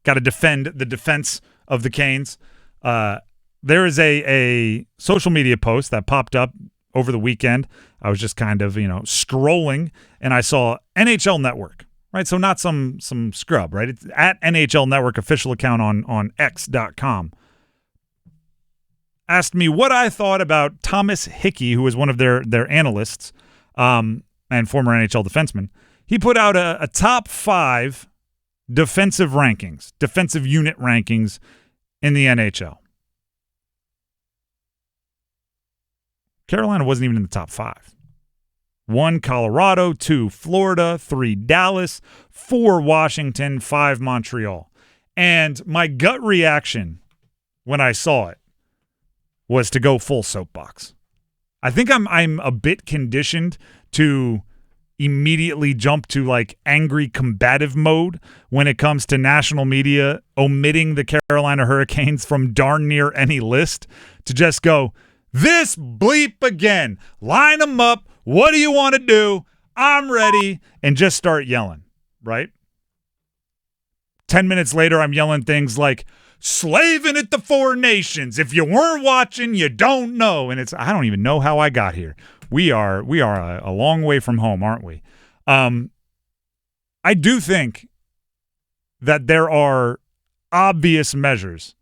Got to defend the defense of the Canes. There is a social media post that popped up over the weekend. I was just kind of, scrolling, and I saw NHL Network, right? So not some scrub, right? It's at NHL Network official account on X.com. Asked me what I thought about Thomas Hickey, who was one of their analysts and former NHL defenseman. He put out a top 5 defensive rankings, defensive unit rankings in the NHL. Carolina wasn't even in the top 5. 1, Colorado. 2, Florida. 3, Dallas. 4, Washington. 5, Montreal. And my gut reaction when I saw it was to go full soapbox. I think I'm a bit conditioned to immediately jump to like angry combative mode when it comes to national media omitting the Carolina Hurricanes from darn near any list, to just go, this bleep again. Line them up. What do you want to do? I'm ready. And just start yelling, right? 10 minutes later, I'm yelling things like, slaving at the Four Nations. If you weren't watching, you don't know. And I don't even know how I got here. We are a long way from home, aren't we? I do think that there are obvious measures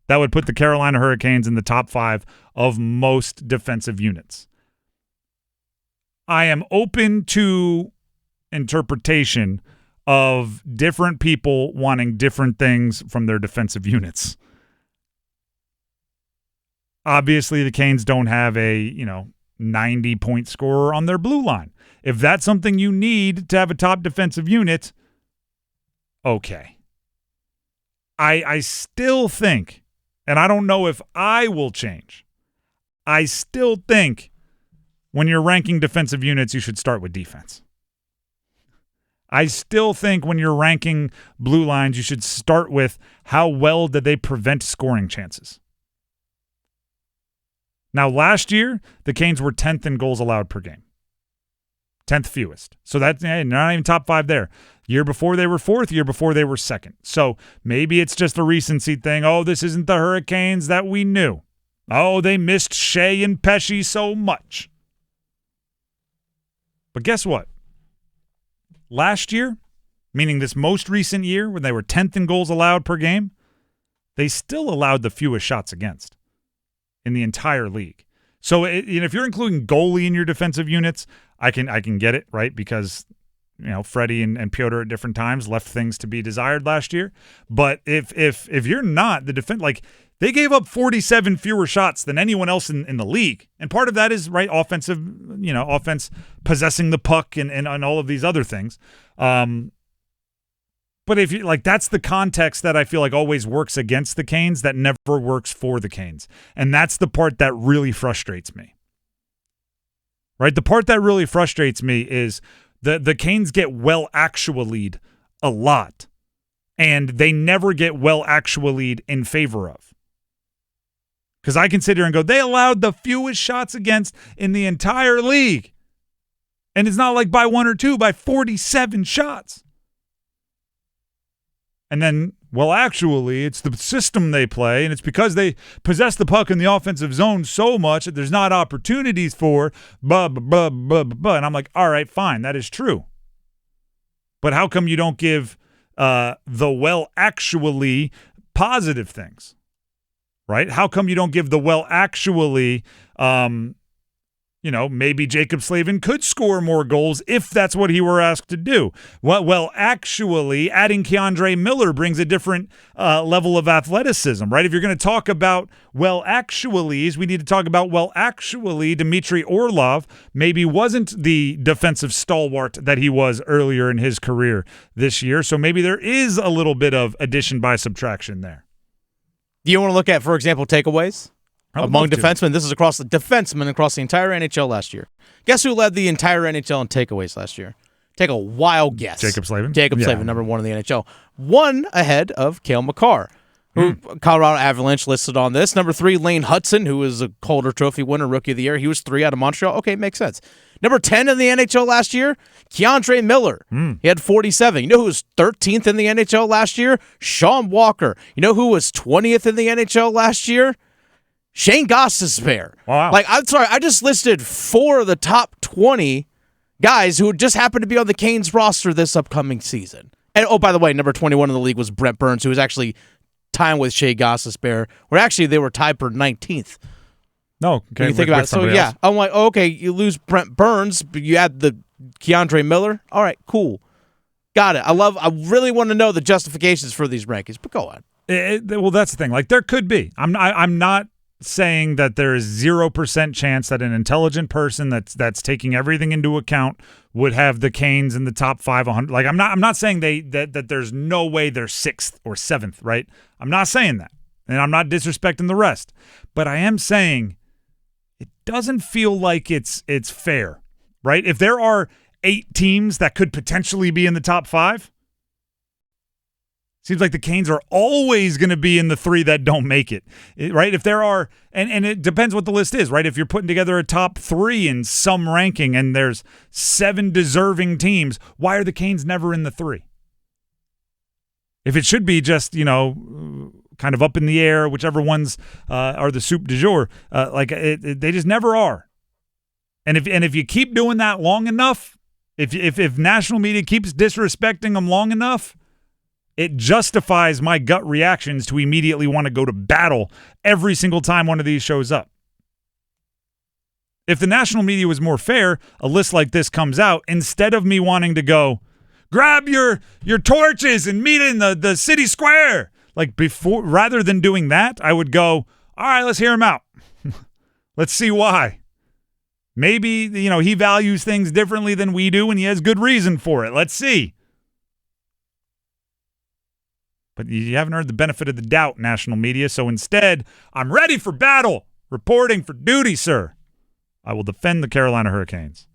that would put the Carolina Hurricanes in the top 5 of most defensive units. I am open to interpretation of different people wanting different things from their defensive units. Obviously, the Canes don't have a, 90-point scorer on their blue line. If that's something you need to have a top defensive unit, okay. I still think, and I don't know if I will change, I still think when you're ranking defensive units, you should start with defense. I still think when you're ranking blue lines, you should start with how well did they prevent scoring chances. Now, last year, the Canes were 10th in goals allowed per game. 10th fewest. So that's not even top 5 there. Year before they were 4th, year before they were 2nd. So maybe it's just a recency thing. Oh, this isn't the Hurricanes that we knew. Oh, they missed Shea and Pesce so much. But guess what? Last year, meaning this most recent year when they were 10th in goals allowed per game, they still allowed the fewest shots against in the entire league. So if you're including goalie in your defensive units, I can get it, right? Because Freddie and Piotr at different times left things to be desired last year. But if you're not the defense, like they gave up 47 fewer shots than anyone else in the league, and part of that is right offense possessing the puck and all of these other things. But if you that's the context that I feel like always works against the Canes that never works for the Canes. And that's the part that really frustrates me. Right? The part that really frustrates me is the Canes get well actually'd a lot. And they never get well actually'd in favor of. Because I can sit here and go, they allowed the fewest shots against in the entire league. And it's not like by 1 or 2, by 47 shots. And then, well, actually, it's the system they play, and it's because they possess the puck in the offensive zone so much that there's not opportunities for blah, blah, blah, blah, blah. And I'm like, all right, fine, that is true. But how come you don't give the well actually positive things, right? How come you don't give the well actually maybe Jacob Slavin could score more goals if that's what he were asked to do. Well, actually, adding Keandre Miller brings a different level of athleticism, right? If you're going to talk about actuallys, we need to talk about actually, Dmitry Orlov maybe wasn't the defensive stalwart that he was earlier in his career this year. So maybe there is a little bit of addition by subtraction there. Do you want to look at, for example, takeaways? Among defensemen, this is across the defensemen across the entire NHL last year. Guess who led the entire NHL in takeaways last year? Take a wild guess. Jacob Slavin. Slavin, number 1 in the NHL. 1 ahead of Cale Makar. who Colorado Avalanche listed on this. Number 3, Lane Hudson, who is a Calder Trophy winner, Rookie of the Year. He was 3 out of Montreal. Okay, makes sense. Number 10 in the NHL last year, Keandre Miller. He had 47. You know who was 13th in the NHL last year? Sean Walker. You know who was 20th in the NHL last year? Shane Gostisbehere. Wow. Like, I'm sorry, I just listed 4 of the top 20 guys who just happened to be on the Canes roster this upcoming season. And, oh, by the way, number 21 in the league was Brent Burns, who was actually tying with Shea Gostisbehere, where actually they were tied for 19th. No, okay. When you think about it. So, yeah, I'm like, oh, okay, you lose Brent Burns, but you add the Keandre Miller. All right, cool. Got it. I really want to know the justifications for these rankings, but go on. Well, that's the thing. Like, there could be. I'm not saying that there is 0% chance that an intelligent person that's taking everything into account would have the Canes in the top 500. Like, I'm not saying that there's no way they're 6th or 7th, right? I'm not saying that. And I'm not disrespecting the rest. But I am saying it doesn't feel like it's fair, right? If there are 8 teams that could potentially be in the top 5, seems like the Canes are always going to be in the 3 that don't make it, right? If there are, and it depends what the list is, right? If you're putting together a top 3 in some ranking and there's 7 deserving teams, why are the Canes never in the 3? If it should be just, kind of up in the air, whichever ones are the soup du jour, they just never are. And if you keep doing that long enough, if national media keeps disrespecting them long enough, it justifies my gut reactions to immediately want to go to battle every single time one of these shows up. If the national media was more fair, a list like this comes out, instead of me wanting to go, grab your torches and meet in the city square. Like, before, rather than doing that, I would go, all right, let's hear him out. Let's see why. Maybe, he values things differently than we do and he has good reason for it. Let's see. But you haven't heard the benefit of the doubt, national media, so instead, I'm ready for battle, reporting for duty, sir. I will defend the Carolina Hurricanes.